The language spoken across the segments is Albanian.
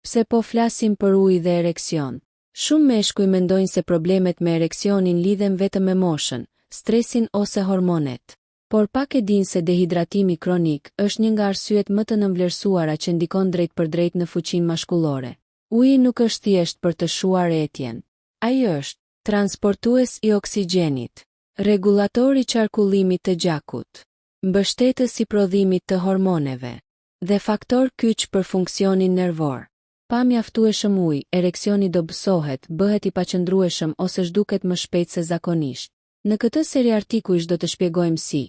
Pse po flasim për ujë dhe ereksion? Shumë meshkuj mendojnë se problemet me ereksionin lidhen vetëm me moshën, stresin ose hormonet. Por pak e dinë se dehidratimi kronik është një nga arsyet më të nënvlerësuara që ndikon drejt për drejt në fuqinë mashkullore. Uji nuk është thjesht për të shuar etjen. Ai është transportues i oksigjenit, rregulator i qarkullimit të gjakut, mbështetës i prodhimit të hormoneve dhe faktor kyç për funksionin nervor. Pa mjaftueshëm ujë, ereksioni dobësohet, bëhet i paqëndrueshëm ose zhduket më shpejt se zakonisht. Në këtë seri artikujsh do të shpjegojmë si,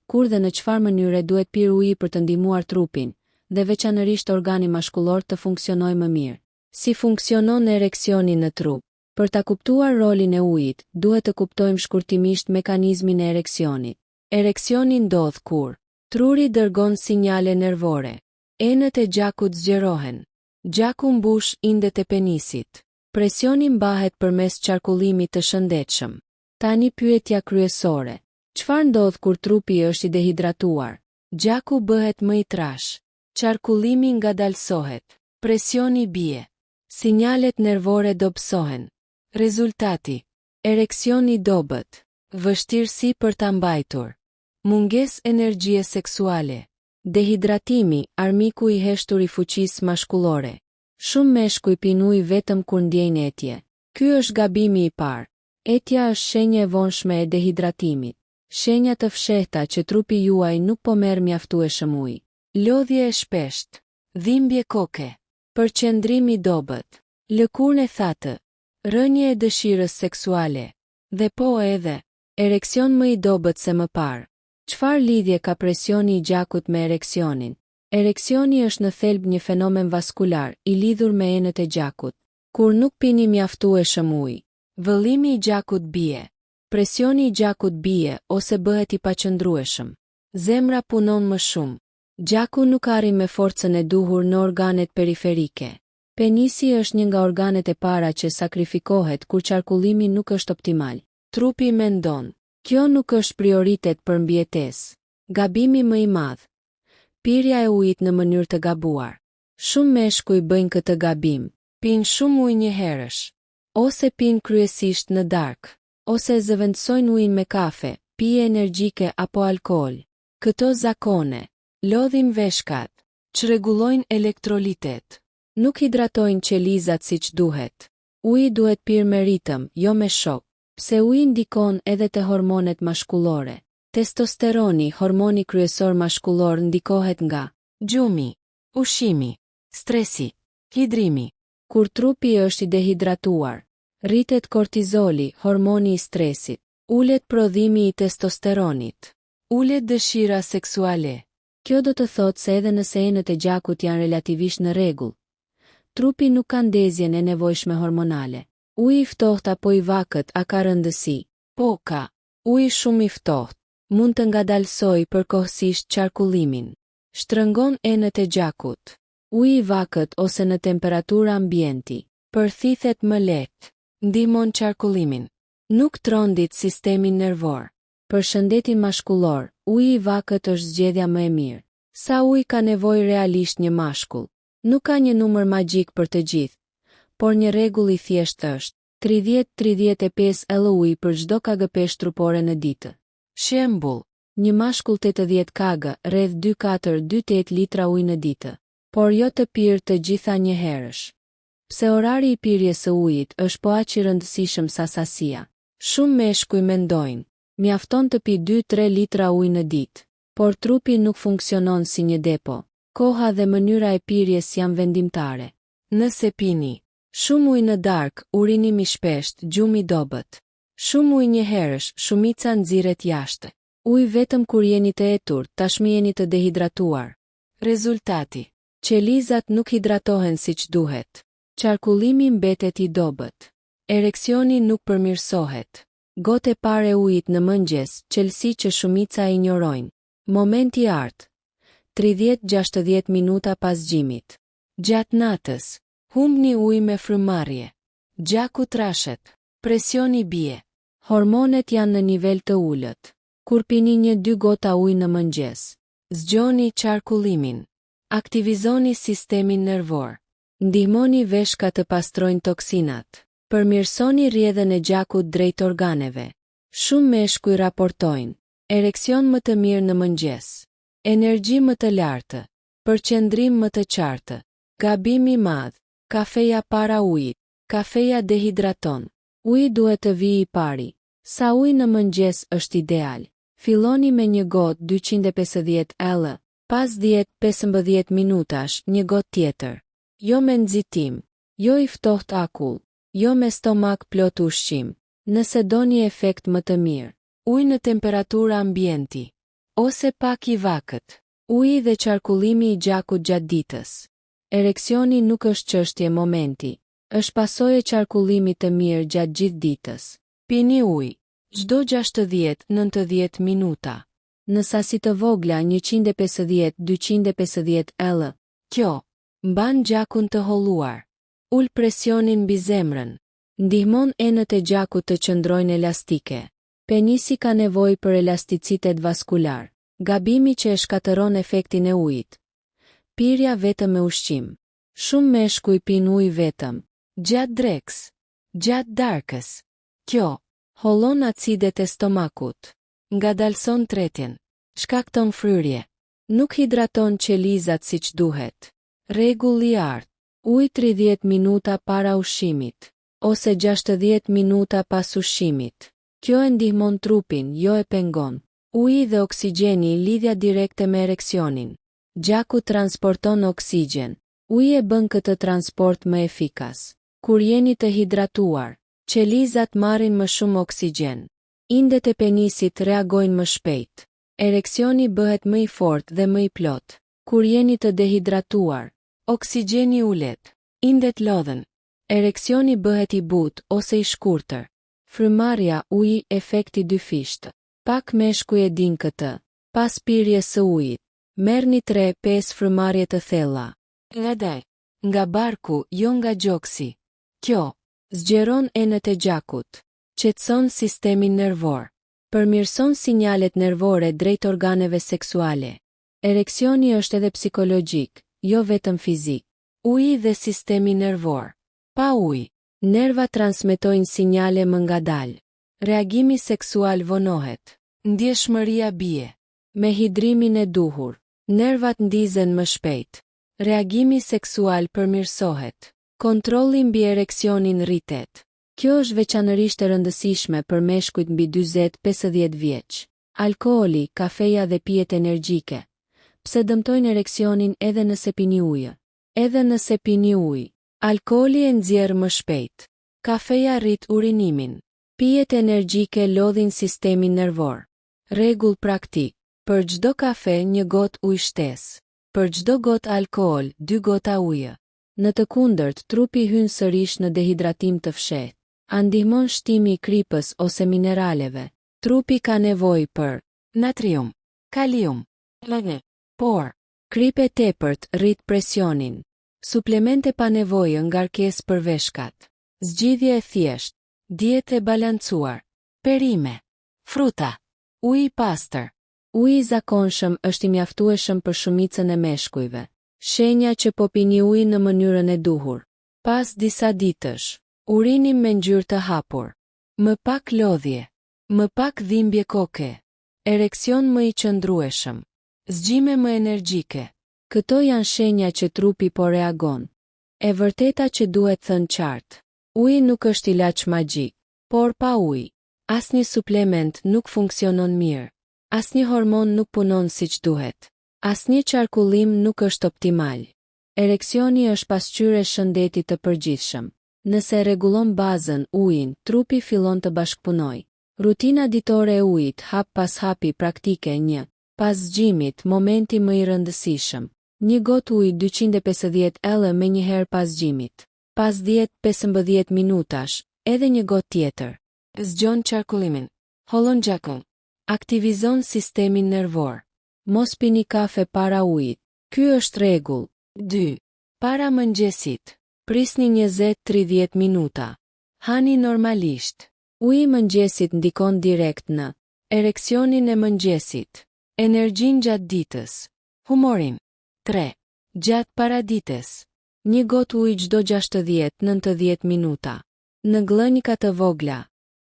kur dhe në çfarë mënyre duhet pirë uji për të ndihmuar trupin dhe veçanërisht organi mashkullor të funksionojë më mirë. Si funksionon ereksioni në trup? Për ta kuptuar rolin e ujit, duhet të kuptojmë shkurtimisht mekanizmin e ereksionit. Ereksioni ndodh kur truri dërgon sinjale nervore, enët e gjakut zgjerohen, gjaku mbush indet e penisit, presioni mbahet përmes qarkullimit të shëndetshëm. Tani pyetja kryesore. Çfarë ndodh kur trupi është i dehidratuar? Gjaku bëhet më i trash, qarkullimi ngadalsohet, presioni bie, sinjalet nervore dobësohen. Rezultati: ereksioni dobët, vështirësi për ta mbajtur, mungesë energjie seksuale, dehidratimi, armiku i heshtur i fuqisë mashkullore. Shumë meshkuj pijnë ujë vetëm kur ndjejnë etje. Ky është gabimi i parë. Etja është shenjë e vonshme e dehidratimit. Shenja të fshehta që trupi juaj nuk po merr mjaftueshëm ujë. Lodhje e shpeshtë, dhimbje koke, përqendrim i dobët, lëkurë e thatë, rënje e dëshirës seksuale, dhe po edhe ereksion më i dobët se më parë. Çfarë lidhje ka presioni i gjakut me ereksionin? Ereksioni është në thelb një fenomen vaskular i lidhur me enët e gjakut. Kur nuk pini mjaftueshëm ujë, vëllimi i gjakut bie, presioni i gjakut bie ose bëhet i paqëndrueshëm. Zemra punon më shumë. Gjaku nuk arrin me forcën e duhur në organet periferike. Penisi është një nga organet e para që sakrifikohet kur qarkullimi nuk është optimal. Trupi mendon, kjo nuk është prioritet për mbijetesë. Gabimi më i madh. Pirja e ujit në mënyrë të gabuar. Shumë meshkuj bëjnë këtë gabim. Pinë shumë ujë një herësh, ose pinë kryesisht në darkë, ose zëvendësojnë ujin me kafe, pije energjike apo alkool. Këto zakone lodhin veshkat, çrregullojnë elektrolitet, nuk hidratojnë qelizat siç duhet. Uji duhet pirë me ritëm, jo me shok, pse uji ndikon edhe te hormonet mashkullore. Testosteroni, hormoni kryesor mashkullor, ndikohet nga gjumi, ushqimi, stresi, hidrimi. Kur trupi është i dehidratuar, rritet kortizoli, hormoni i stresit, ulet prodhimi i testosteronit, ulet dëshira seksuale. Kjo do të thotë se edhe nëse enët e gjakut janë relativisht në rregull, trupi nuk ka ndezjen e nevojshme hormonale. Uji i ftohtë apo i vakët a ka rëndësi? Po ka. Uji shumë i ftohtë mund të ngadalsojë përkohësisht qarkullimin. Shtrëngon enët e gjakut. Uji i vakët ose në temperaturë ambienti përthithet më lehtë, ndihmon qarkullimin. Nuk trondit sistemin nervor. Për shëndetin mashkullor, uji i vakët është zgjedhja më e mirë. Sa ujë ka nevojë realisht një mashkull? Nuk ka një numër magjik për të gjithë, por një rregull i thjeshtë është 30-35 ml ujë për çdo kg trupore në ditë. Shembull, një mashkull 80 kg, rreth 2-4-2-8 litra ujë në ditë, por jo të pirë të gjitha një herësh. Pse orari i pirjes së ujit është po aq i rëndësishëm sa sasia? Shumë meshkuj mendojnë, mjafton të pi 2-3 litra ujë në ditë, por trupi nuk funksionon si një depo. Koha dhe mënyra e pirjes janë vendimtare. Nëse pini shumë ujë në darkë, urinimi shpesht, gjumi dobët. Shumë ujë një herësh, shumica nxirret jashtë. Ujë vetëm kur jeni të etur, tashmë jeni të dehidratuar. Rezultati: qelizat nuk hidratohen siç duhet. Qarkullimi mbetet i dobët. Ereksioni nuk përmirësohet. Gotë e parë e ujit në mëngjes, çelësi që shumica e injorojnë. Momenti i art. 30-60 minuta pas gjimit. Gjatë natës, humbni ujë me frymëmarrje. Gjaku trashet, presioni bie. Hormonet janë në nivel të ulët. Kur pini 1-2 gota ujë në mëngjes, zgjoni qarkullimin. Aktivizoni sistemin nervor. Ndihmoni veshka të pastrojnë toksinat. Përmirësoni rrjedhën e gjakut drejt organeve. Shumë meshkuj raportojnë ereksion më të mirë në mëngjes, energji më të lartë, përqendrim më të qartë. Gabim i madh, kafeja para ujit. Kafeja dehidraton. Uji duhet të vijë i pari. Sa ujë në mëngjes është ideal? Filloni me një gotë 250 ml, pas 10-15 minutash një gotë tjetër. Jo me nxitim, jo i ftohtë akull, jo me stomak plot ushqim. Nëse doni efekt më të mirë, ujë në temperaturë ambienti, ose pak i vakët. Uji dhe qarkullimi i gjakut gjatë ditës. Ereksioni nuk është çështje momenti, është pasojë e qarkullimit të mirë gjatë gjithë ditës. Pini ujë çdo 60-90 minuta, në sasi të vogla 150-250 ml. Kjo mban gjakun të holluar, ul presionin mbi zemrën, ndihmon enët e gjakut të qëndrojnë elastike. Penisi ka nevojë për elasticitet vaskular. Gabimi që e shkatëron efektin e ujit. Pirja vetëm me ushqim. Shumë meshkuj pin ujë vetëm gjatë drekës, gjatë darkës. Kjo hollon acidet e stomakut, ngadalson tretjen, shkakton fryrje, nuk hidraton qelizat siç duhet. Rregull i artë: ujë 30 minuta para ushqimit ose 60 minuta pas ushqimit. Kjo e ndihmon trupin, jo e pengon. Uji dhe oksigjeni lidhja direkte me ereksionin. Gjaku transporton oksigjen. Uji e bën këtë transport më efikas. Kur jeni të hidratuar, qelizat marrin më shumë oksigjen. Indet e penisit reagojnë më shpejt. Ereksioni bëhet më i fortë dhe më i plot. Kur jeni të dehidratuar, oksigjeni ulet. Indet lodhen. Ereksioni bëhet i butë ose i shkurtër. Frymarrja uji efekti dyfisht. Pak meshkuj e din këtë. Pas pirjes së ujit, merrni 3-5 frymarrje të thella. Nga barku, jo nga gjoksi. Kjo zgjeron enët e gjakut, qetëson sistemin nervor, përmirëson sinjalet nervore drejt organeve seksuale. Ereksioni është edhe psikologjik, jo vetëm fizik. Uji dhe sistemi nervor. Pa ujë, nervat transmetojnë sinjale më ngadalë. Reagimi seksual vonohet. Ndjeshmëria bie. Me hidrimin e duhur, nervat ndizen më shpejt. Reagimi seksual përmirësohet. Kontrolli mbi ereksionin rritet. Kjo është veçanërisht e rëndësishme për meshkujt mbi 40-50 vjeç. Alkooli, kafeja dhe pijet energjike. Pse dëmtojnë ereksionin edhe nëse pini ujë? Edhe nëse pini ujë, alkooli e nxjerr më shpejt. Kafeja rrit urinimin. Pijet energjike lodhin sistemin nervor. Rregull praktik: për çdo kafe 1 gotë ujë shtesë. Për çdo gotë alkool 2 gota ujë. Në të kundërt, trupi hyn sërish në dehidratim të fshehtë. A ndihmon shtimi i kripës ose mineraleve? Trupi ka nevojë për natrium, kalium, por kripë e tepërt rrit presionin. Suplemente pa nevojë, ngarkesë për veshkat. Zgjidhje e thjeshtë, dietë e balancuar, perime, fruta, ujë i pastër. Uji i zakonshëm është i mjaftueshëm për shumicën e meshkujve. Shenja që po pini ujë në mënyrën e duhur. Pas disa ditësh, urinim me ngjyrë të hapur. Më pak lodhje. Më pak dhimbje koke. Ereksion më i qëndrueshëm. Zgjime më energjike. Këto janë shenja që trupi po reagon. E vërteta që duhet thënë qartë. Uji nuk është ilaç magjik, por pa ujë, asnjë suplement nuk funksionon mirë. Asnjë hormon nuk punon siç duhet. Asnjë qarkullim nuk është optimal. Ereksioni është pasqyrë e shëndetit të përgjithshëm. Nëse rregullon bazën, ujin, trupi fillon të bashkëpunojë. Rutina ditore e ujit, hap pas hapi praktike 1. Pas zgjimit, momenti më i rëndësishëm. 1 gotë ujë 250 ml me një herë pas zgjimit. Pas 10-15 minutash, edhe 1 gotë tjetër. Zgjon qarkullimin. Hollon gjakun. Aktivizon sistemin nervor. Mos pini kafe para ujit. Ky është rregull. 2. Para mëngjesit. Prisni 20-30 minuta. Hani normalisht. Uji i mëngjesit ndikon direkt në ereksionin e mëngjesit, energjinë gjatë ditës, humorin. 3. Gjatë paradites. Një gotë ujë çdo 60-90 minuta. Në glënika të vogla.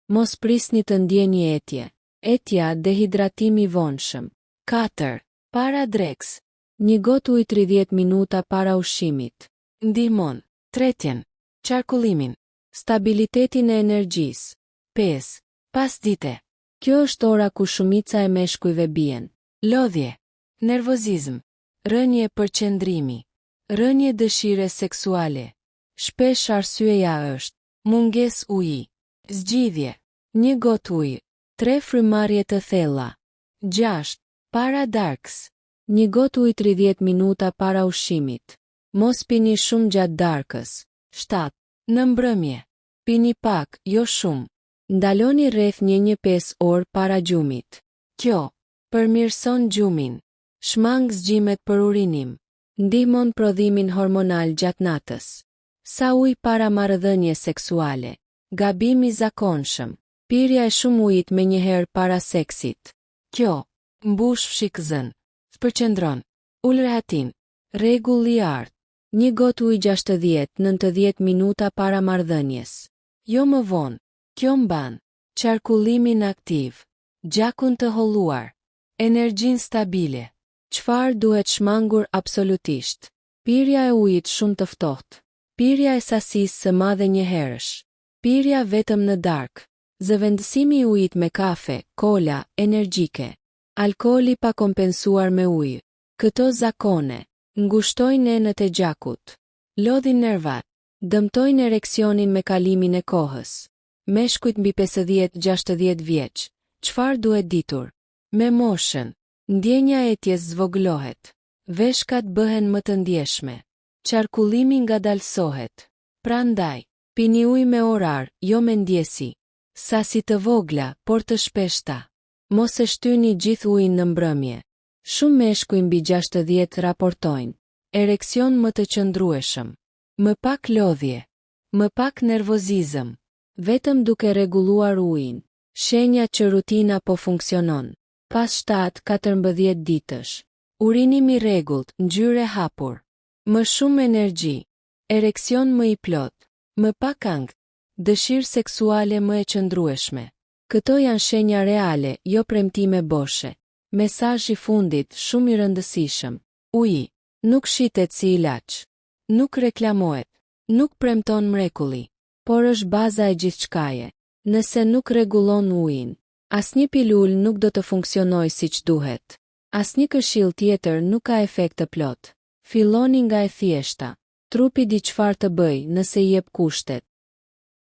Mos prisni të ndjeni etje. Etja, dehidratimi i vonshëm. 4. Para dreks. Një gotë ujë 30 minuta para ushqimit. Ndihmon. 3. Qarkullimin. Stabilitetin e energjisë. 5. Pasdite. Kjo është ora ku shumica e meshkujve bien. Lodhje. Nervozizëm. Rënje përqendrimi. Rënje dëshire seksuale. Shpesh arsyeja është mungesë uji. Zgjidhje. Një gotë ujë. 3 frymarrje të thella. 6. Para darkës. Një gotë ujë 30 minuta para ushqimit. Mos pini shumë gjatë darkës. 7. Në mbrëmje. Pini pak, jo shumë. Ndaloni rreth 1-5 orë para gjumit. Kjo përmirëson gjumin. Shmang zgjimet për urinim. Ndihmon prodhimin hormonal gjatë natës. Sa ujë para marrëdhënie seksuale. Gabim i zakonshëm. Pirja e shumë ujit me njëherë para seksit. Kjo mbush fshikëzën. Përqendron. Ul rehatin. Rregull i artë. Një gotë ujë 60-90 minuta para marrëdhënies. Jo më vonë. Kjo mban qarkullimin aktiv, gjakun të holluar, energjinë stabile. Çfarë duhet shmangur absolutisht? Pirja e ujit shumë të ftohtë. Pirja e sasisë së madhe njëherësh. Pirja vetëm në darkë. Zëvendësimi i ujit me kafe, kola, energjike. Alkooli pa kompensuar me ujë. Këto zakone ngushtojnë enët e gjakut. Lodhin nervat. Dëmtojnë ereksionin me kalimin e kohës. Meshkujt mbi 50-60 vjeç. Çfarë duhet ditur? Me moshën, ndjenja e etjes zvogëlohet. Veshkat bëhen më të ndjeshme. Qarkullimi ngadalësohet. Prandaj, pini ujë me orar, jo me ndjesi. Sasi të vogla, por të shpeshta. Mos e shtyni gjithë ujin në mbrëmje. Shumë meshkuj mbi 60 raportojnë ereksion më të qëndrueshëm. Më pak lodhje. Më pak nervozizëm. Vetëm duke rregulluar ujin. Shenja që rutina po funksionon. Pas 7-14 ditësh. Urinim i rregullt, ngjyrë e hapur. Më shumë energji. Ereksion më i plot. Më pak ankth. Dëshirë seksuale më e qëndrueshme. Këto janë shenja reale, jo premtime boshe. Mesazhi i fundit shumë i rëndësishëm. Uji nuk shitet si ilaç. Nuk reklamohet. Nuk premton mrekulli. Por është baza e gjithçkaje. Nëse nuk rregullon ujin, asnjë pilul nuk do të funksionojë siç duhet. Asnjë këshill tjetër nuk ka efekt të plot. Filloni nga e thjeshta. Trupi di çfarë të bëj nëse i jep kushtet.